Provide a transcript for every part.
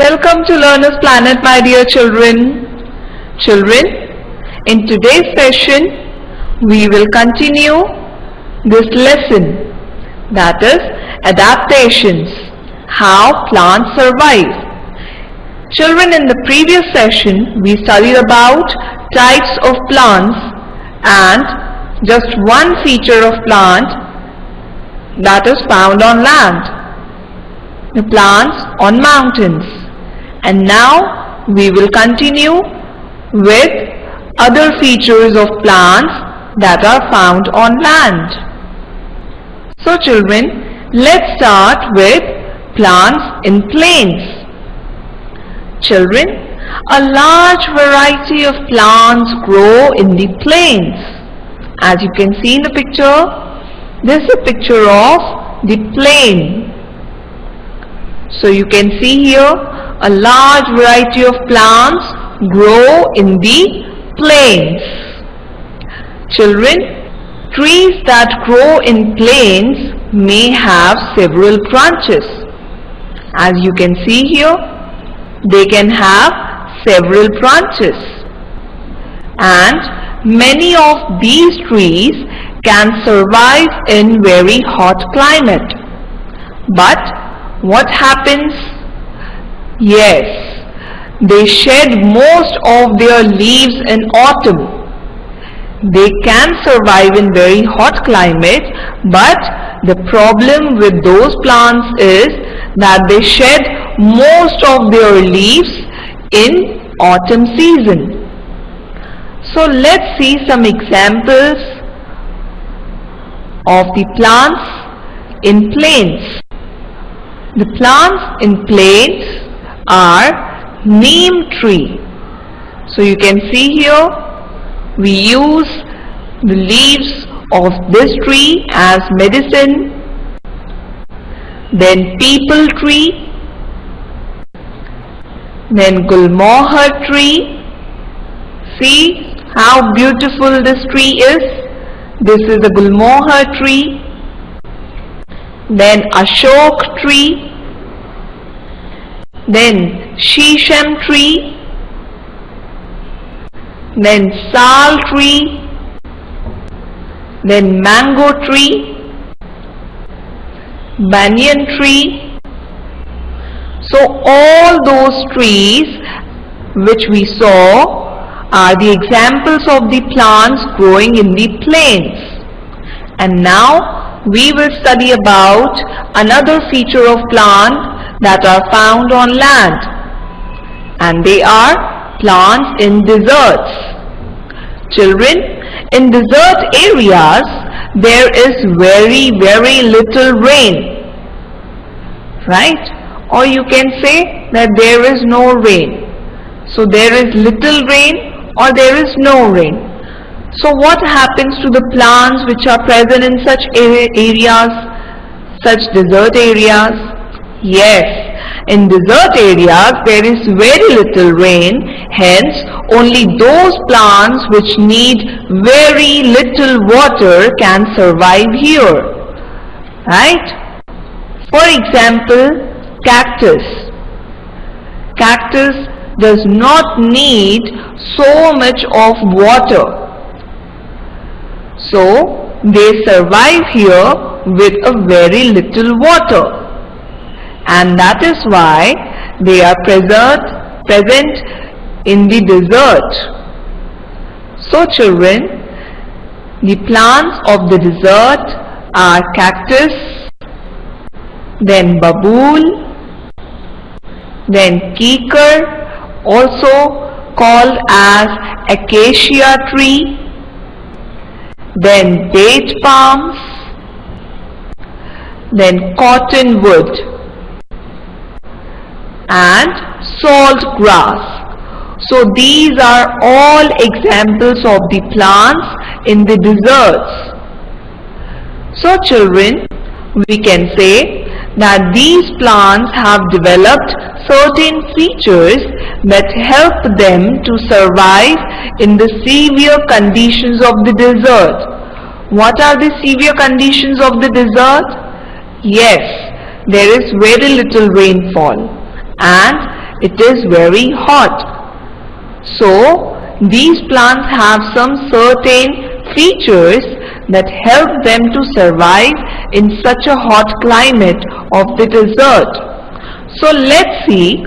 Welcome to Learner's Planet, my dear children. Children, in today's session, we will continue this lesson, that is adaptations, how plants survive. Children, in the previous session, we studied about types of plants and just one feature of plant that is found on land, the plants on mountains. And now we will continue with other features of plants that are found on land. So children, let's start with plants in plains. Children, a large variety of plants grow in the plains. As you can see in the picture, this is a picture of the plain. So you can see here a large variety of plants grow in the plains. Children, trees that grow in plains may have several branches. As you can see here, they can have several branches. And many of these trees can survive in very hot climate. But what happens? Yes, they shed most of their leaves in autumn. They can survive in very hot climate, but the problem with those plants is that they shed most of their leaves in autumn season. So let's see some examples of the plants in plains. The plants in plains are neem tree. So you can see here we use the leaves of this tree as medicine. Then peepal tree, then gulmohar tree. See how beautiful this tree is. This is a gulmohar tree. Then ashok tree, then shisham tree, then sal tree, then mango tree, banyan tree. So all those trees which we saw are the examples of the plants growing in the plains. And now we will study about another feature of plant that are found on land, and they are plants in deserts. Children, in desert areas there is very little rain, right? Or you can say that there is no rain. So there is little rain or there is no rain. So what happens to the plants which are present in such areas, such desert areas? Yes, in desert areas there is very little rain, hence only those plants which need very little water can survive here, right? For example, cactus. Cactus does not need so much of water. So they survive here with a very little water, and that is why they are present in the desert. So children, the plants of the desert are cactus, then babool, then kikar, also called as acacia tree, then date palms, then cottonwood, and salt grass. So these are all examples of the plants in the deserts. So children, we can say that these plants have developed certain features that help them to survive in the severe conditions of the desert. What are the severe conditions of the desert? Yes, there is very little rainfall and it is very hot. So these plants have some certain features that help them to survive in such a hot climate of the desert. So let's see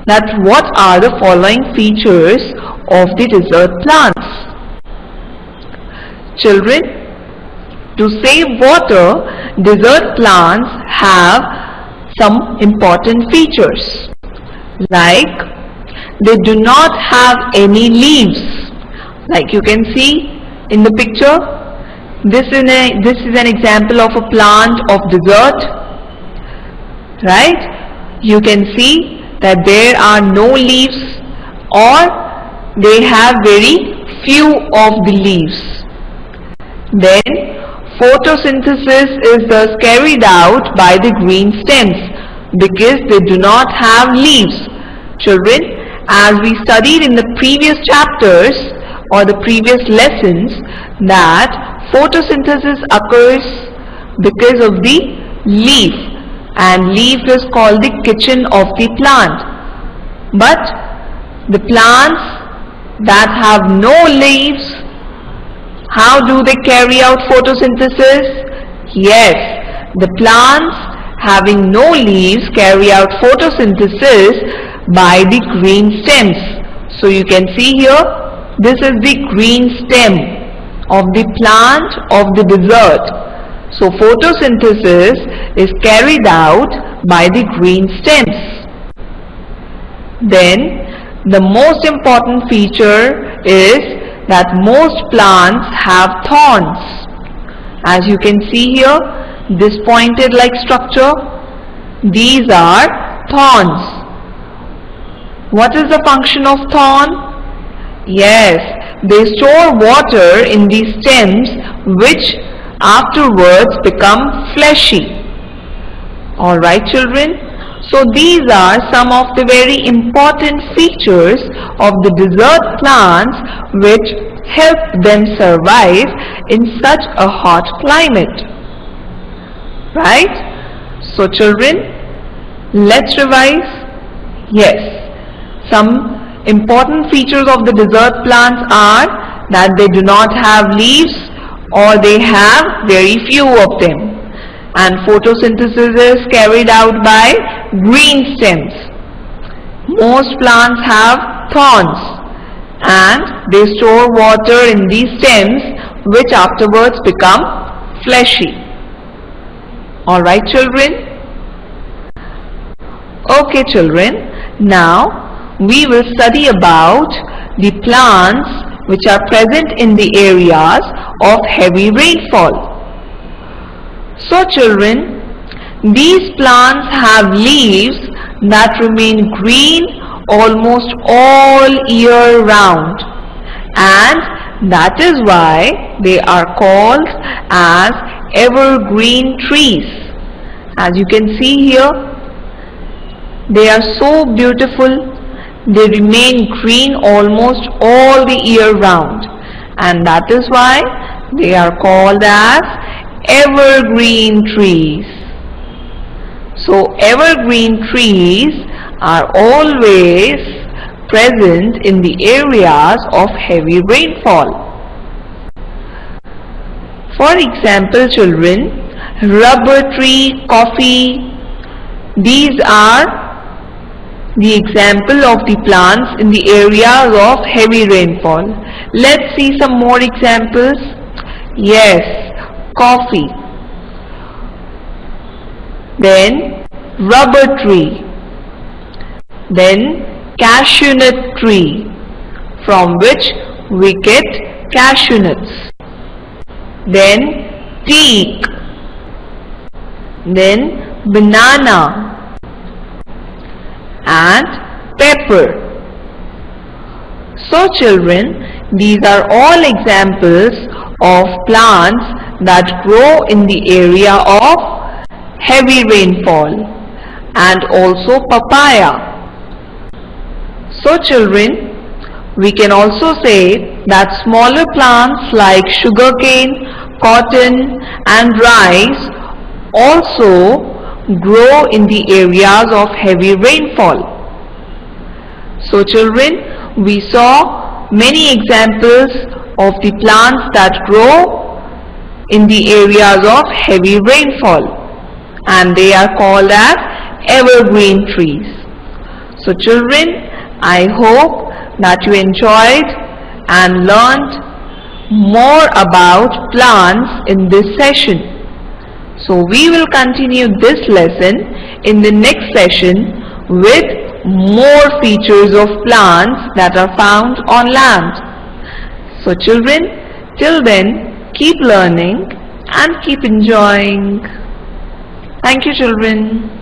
that what are the following features of the desert plants. Children, to save water, desert plants have some important features, like they do not have any leaves. Like you can see in the picture, this is an example of a plant of desert, right? You can see that there are no leaves, or they have very few of the leaves. Then photosynthesis is thus carried out by the green stems because they do not have leaves. Children, as we studied in the previous chapters or the previous lessons, that photosynthesis occurs because of the leaf, and leaf is called the kitchen of the plant. But the plants that have no leaves, how do they carry out photosynthesis? Yes, the plants having no leaves carry out photosynthesis by the green stems. So you can see here, this is the green stem of the plant of the desert. So photosynthesis is carried out by the green stems. Then the most important feature is that most plants have thorns. As you can see here, this pointed like structure, these are thorns. What is the function of thorn? Yes, they store water in these stems which afterwards become fleshy. Alright children, so these are some of the very important features of the desert plants which help them survive in such a hot climate. Right? So children, let's revise. Yes, some important features of the desert plants are that they do not have leaves or they have very few of them, and photosynthesis is carried out by green stems. Most plants have thorns and they store water in these stems which afterwards become fleshy. Alright children? Okay children, now we will study about the plants which are present in the areas of heavy rainfall. So children, these plants have leaves that remain green almost all year round, and that is why they are called as evergreen trees. As you can see here, they are so beautiful. They remain green almost all the year round, and that is why they are called as evergreen trees. So evergreen trees are always present in the areas of heavy rainfall. For example children, rubber tree, coffee, these are the example of the plants in the areas of heavy rainfall. Let's see some more examples. Yes, coffee, then rubber tree, then cashew nut tree, from which we get cashew nuts, then teak, then banana and pepper. So children, these are all examples of plants that grow in the area of heavy rainfall, and also papaya. So children, we can also say that smaller plants like sugarcane, cotton and rice also grow in the areas of heavy rainfall. So children, we saw many examples of the plants that grow in the areas of heavy rainfall, and they are called as evergreen trees. So children, I hope that you enjoyed and learned more about plants in this session. So we will continue this lesson in the next session with more features of plants that are found on land. So children, till then, keep learning and keep enjoying. Thank you children.